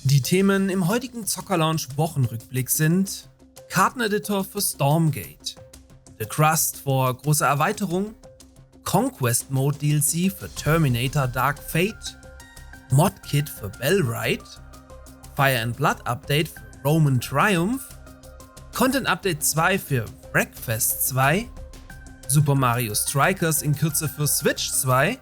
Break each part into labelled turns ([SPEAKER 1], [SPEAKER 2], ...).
[SPEAKER 1] Die Themen im heutigen Zocker-Lounge Wochenrückblick sind Karteneditor für Stormgate, The Crust vor großer Erweiterung, Conquest Mode DLC für Terminator Dark Fate, Modkit für Bellride, Fire and Blood Update für Roman Triumph, Content Update 2 für Breakfast 2, Super Mario Strikers in Kürze für Switch 2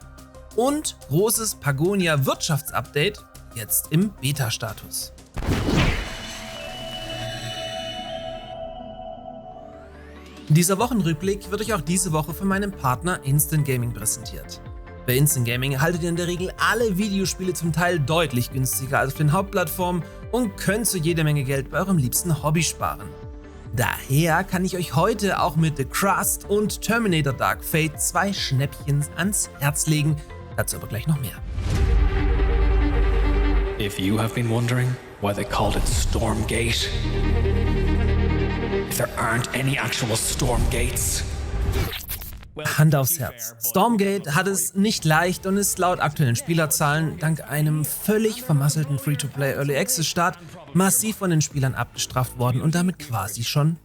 [SPEAKER 1] und großes Pagonia Wirtschaftsupdate jetzt im Beta-Status. Dieser Wochenrückblick wird euch auch diese Woche von meinem Partner Instant Gaming präsentiert. Bei Instant Gaming erhaltet ihr in der Regel alle Videospiele zum Teil deutlich günstiger als auf den Hauptplattformen und könnt so jede Menge Geld bei eurem liebsten Hobby sparen. Daher kann ich euch heute auch mit The Crust und Terminator Dark Fate 2 Schnäppchen ans Herz legen, dazu aber gleich noch mehr.
[SPEAKER 2] If you have been wondering why they called it Stormgate, if there aren't any actual Stormgates.
[SPEAKER 1] Hand aufs Herz. Stormgate hat es nicht leicht und ist laut aktuellen Spielerzahlen dank einem völlig vermasselten Free-to-Play Early Access Start massiv von den Spielern abgestraft worden und damit quasi schon,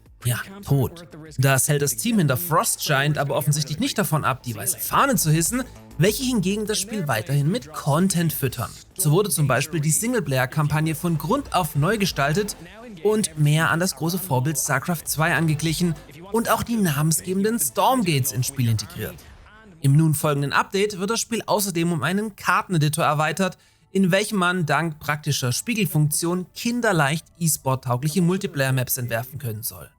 [SPEAKER 1] tot. Das hält das Team hinter Frostgiant aber offensichtlich nicht davon ab, die weiße Fahne zu hissen, welche hingegen das Spiel weiterhin mit Content füttern. So wurde zum Beispiel die Singleplayer-Kampagne von Grund auf neu gestaltet und mehr an das große Vorbild StarCraft 2 angeglichen und auch die namensgebenden Stormgates ins Spiel integriert. Im nun folgenden Update wird das Spiel außerdem um einen Karteneditor erweitert, in welchem man dank praktischer Spiegelfunktion kinderleicht E-Sport-taugliche Multiplayer-Maps entwerfen können soll.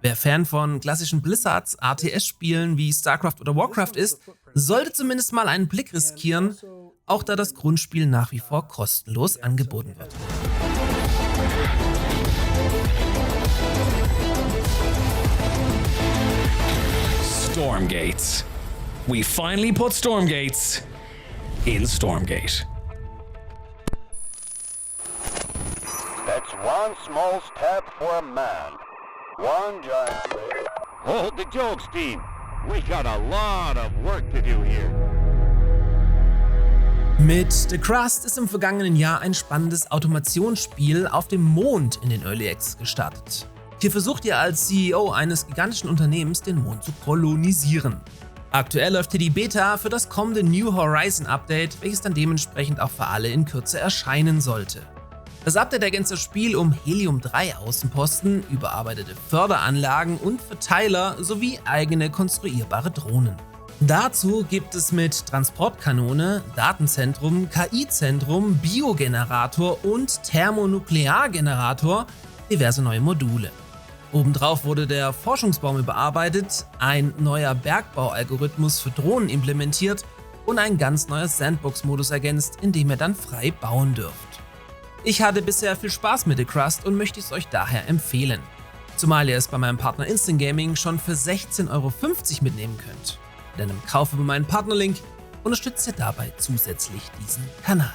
[SPEAKER 1] Wer Fan von klassischen Blizzards RTS-Spielen wie StarCraft oder Warcraft ist, sollte zumindest mal einen Blick riskieren, auch da das Grundspiel nach wie vor kostenlos angeboten wird.
[SPEAKER 2] Stormgates. We finally put Stormgates in Stormgate.
[SPEAKER 3] That's one small step for a man, one giant leap. Hold the jokes, team. We got a lot of work to do here.
[SPEAKER 1] Mit The Crust ist im vergangenen Jahr ein spannendes Automationsspiel auf dem Mond in den Early Access gestartet. Hier versucht ihr als CEO eines gigantischen Unternehmens den Mond zu kolonisieren. Aktuell läuft hier die Beta für das kommende New Horizon Update, welches dann dementsprechend auch für alle in Kürze erscheinen sollte. Das Update ergänzt das Spiel um Helium-3 Außenposten, überarbeitete Förderanlagen und Verteiler sowie eigene konstruierbare Drohnen. Dazu gibt es mit Transportkanone, Datenzentrum, KI-Zentrum, Biogenerator und Thermonukleargenerator diverse neue Module. Obendrauf wurde der Forschungsbaum überarbeitet, ein neuer Bergbaualgorithmus für Drohnen implementiert und ein ganz neuer Sandbox-Modus ergänzt, in dem ihr dann frei bauen dürft. Ich hatte bisher viel Spaß mit The Crust und möchte es euch daher empfehlen. Zumal ihr es bei meinem Partner Instant Gaming schon für 16,50 € mitnehmen könnt. Mit einem Kauf über meinen Partnerlink unterstützt ihr dabei zusätzlich diesen Kanal.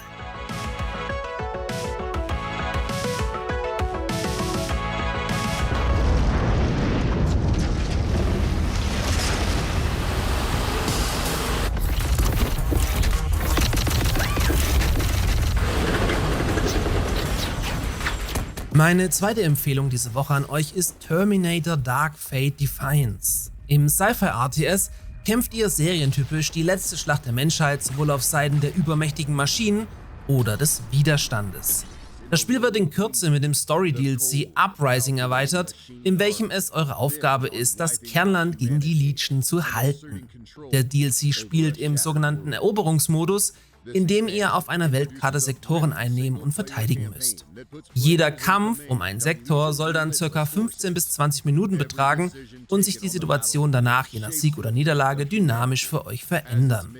[SPEAKER 1] Meine zweite Empfehlung diese Woche an euch ist Terminator Dark Fate Defiance. Im Sci-Fi-RTS kämpft ihr serientypisch die letzte Schlacht der Menschheit sowohl auf Seiten der übermächtigen Maschinen oder des Widerstandes. Das Spiel wird in Kürze mit dem Story-DLC Uprising erweitert, in welchem es eure Aufgabe ist, das Kernland gegen die Legion zu halten. Der DLC spielt im sogenannten Eroberungsmodus, in dem ihr auf einer Weltkarte Sektoren einnehmen und verteidigen müsst. Jeder Kampf um einen Sektor soll dann ca. 15 bis 20 Minuten betragen und sich die Situation danach je nach Sieg oder Niederlage dynamisch für euch verändern.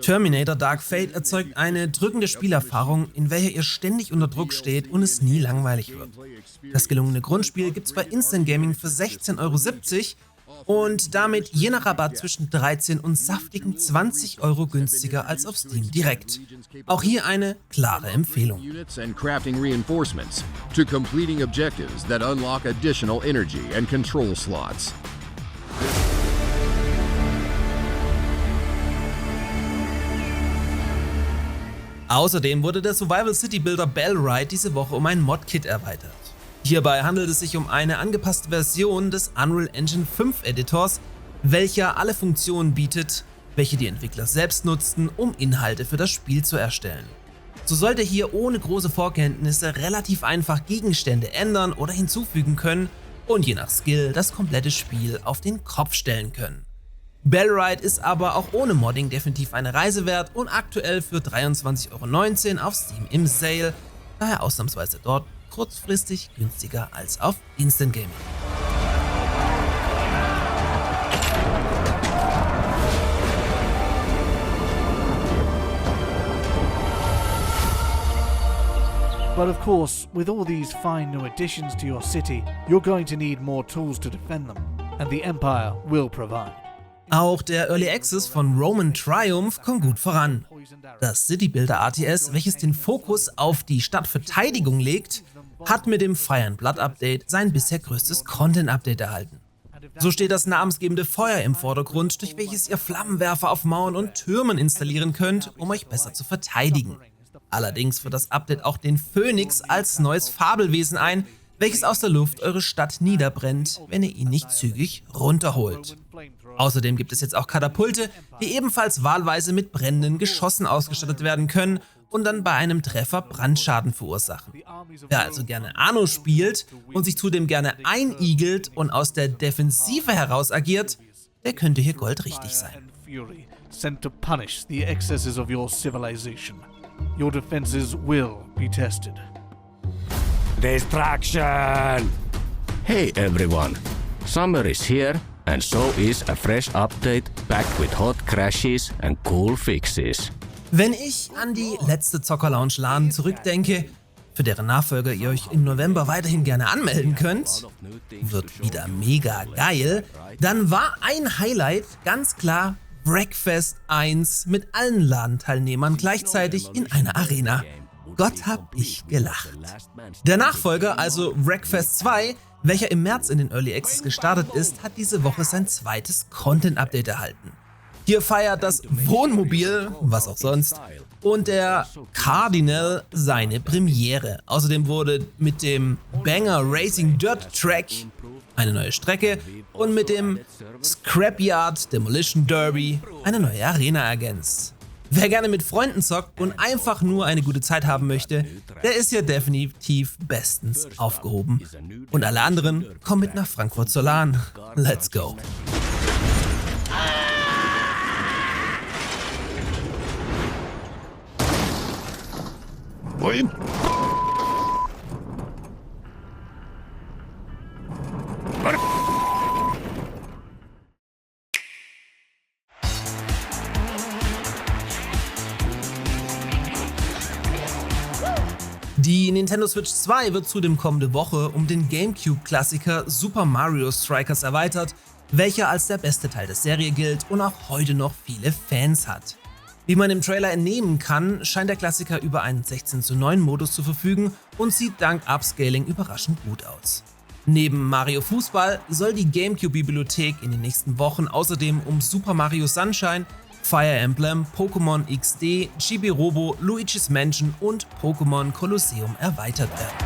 [SPEAKER 1] Terminator Dark Fate erzeugt eine drückende Spielerfahrung, in welcher ihr ständig unter Druck steht und es nie langweilig wird. Das gelungene Grundspiel gibt's bei Instant Gaming für 16,70 € und damit je nach Rabatt zwischen 13 und saftigen 20 € günstiger als auf Steam direkt. Auch hier eine klare Empfehlung.
[SPEAKER 4] Units and crafting reinforcements to completing objectives that unlock additional energy and control slots.
[SPEAKER 1] Außerdem wurde der Survival City Builder Bellride diese Woche um ein Modkit erweitert. Hierbei handelt es sich um eine angepasste Version des Unreal Engine 5 Editors, welcher alle Funktionen bietet, welche die Entwickler selbst nutzten, um Inhalte für das Spiel zu erstellen. So sollte hier ohne große Vorkenntnisse relativ einfach Gegenstände ändern oder hinzufügen können und je nach Skill das komplette Spiel auf den Kopf stellen können. Bellride ist aber auch ohne Modding definitiv eine Reise wert und aktuell für 23,19 € auf Steam im Sale, daher ausnahmsweise dort kurzfristig günstiger als auf Instant Gaming.
[SPEAKER 5] But of course, with all these fine new additions to your city, you're going to need more tools to defend them, and the Empire will provide.
[SPEAKER 1] Auch der Early Access von Roman Triumph kommt gut voran. Das City Builder RTS, welches den Fokus auf die Stadtverteidigung legt, hat mit dem Fire and Blood Update sein bisher größtes Content-Update erhalten. So steht das namensgebende Feuer im Vordergrund, durch welches ihr Flammenwerfer auf Mauern und Türmen installieren könnt, um euch besser zu verteidigen. Allerdings führt das Update auch den Phönix als neues Fabelwesen ein, welches aus der Luft eure Stadt niederbrennt, wenn ihr ihn nicht zügig runterholt. Außerdem gibt es jetzt auch Katapulte, die ebenfalls wahlweise mit brennenden Geschossen ausgestattet werden können und dann bei einem Treffer Brandschaden verursachen. Wer also gerne Anno spielt und sich zudem gerne einigelt und aus der Defensive heraus agiert, der könnte hier goldrichtig sein.
[SPEAKER 5] Sent to punish the excesses of your civilization. Your defenses will be tested.
[SPEAKER 6] Destruction! Hey everyone, summer is here and so is a fresh update packed with hot crashes and cool fixes.
[SPEAKER 1] Wenn ich an die letzte Zocker-Lounge LAN zurückdenke, für deren Nachfolger ihr euch im November weiterhin gerne anmelden könnt, wird wieder mega geil, dann war ein Highlight ganz klar Wreckfest 1 mit allen LAN-Teilnehmern gleichzeitig in einer Arena. Gott hab ich gelacht. Der Nachfolger, also Wreckfest 2, welcher im März in den Early Access gestartet ist, hat diese Woche sein zweites Content-Update erhalten. Hier feiert das Wohnmobil, was auch sonst, und der Cardinal seine Premiere. Außerdem wurde mit dem Banger Racing Dirt Track eine neue Strecke und mit dem Scrapyard Demolition Derby eine neue Arena ergänzt. Wer gerne mit Freunden zockt und einfach nur eine gute Zeit haben möchte, der ist hier definitiv bestens aufgehoben. Und alle anderen kommen mit nach Frankfurt zur LAN. Let's go! Die Nintendo Switch 2 wird zudem kommende Woche um den GameCube-Klassiker Super Mario Strikers erweitert, welcher als der beste Teil der Serie gilt und auch heute noch viele Fans hat. Wie man im Trailer entnehmen kann, scheint der Klassiker über einen 16:9 Modus zu verfügen und sieht dank Upscaling überraschend gut aus. Neben Mario Fußball soll die GameCube-Bibliothek in den nächsten Wochen außerdem um Super Mario Sunshine, Fire Emblem, Pokémon XD, Chibi Robo, Luigi's Mansion und Pokémon Colosseum erweitert werden.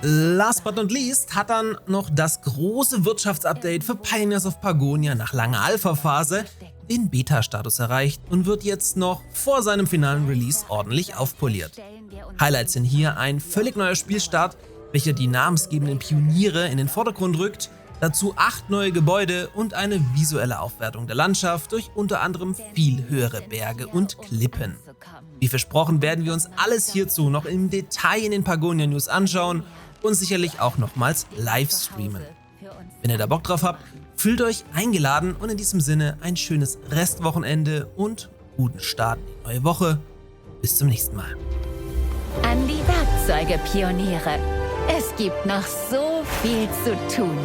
[SPEAKER 1] Last but not least hat dann noch das große Wirtschaftsupdate für Pioneers of Pagonia nach langer Alpha-Phase den Beta-Status erreicht und wird jetzt noch vor seinem finalen Release ordentlich aufpoliert. Highlights sind hier ein völlig neuer Spielstart, welcher die namensgebenden Pioniere in den Vordergrund rückt, dazu 8 neue Gebäude und eine visuelle Aufwertung der Landschaft durch unter anderem viel höhere Berge und Klippen. Wie versprochen werden wir uns alles hierzu noch im Detail in den Pagonia News anschauen und sicherlich auch nochmals live streamen. Wenn ihr da Bock drauf habt, fühlt euch eingeladen und in diesem Sinne ein schönes Restwochenende und guten Start in die neue Woche. Bis zum nächsten Mal.
[SPEAKER 7] An die Werkzeuge, Pioniere. Es gibt noch so viel zu tun.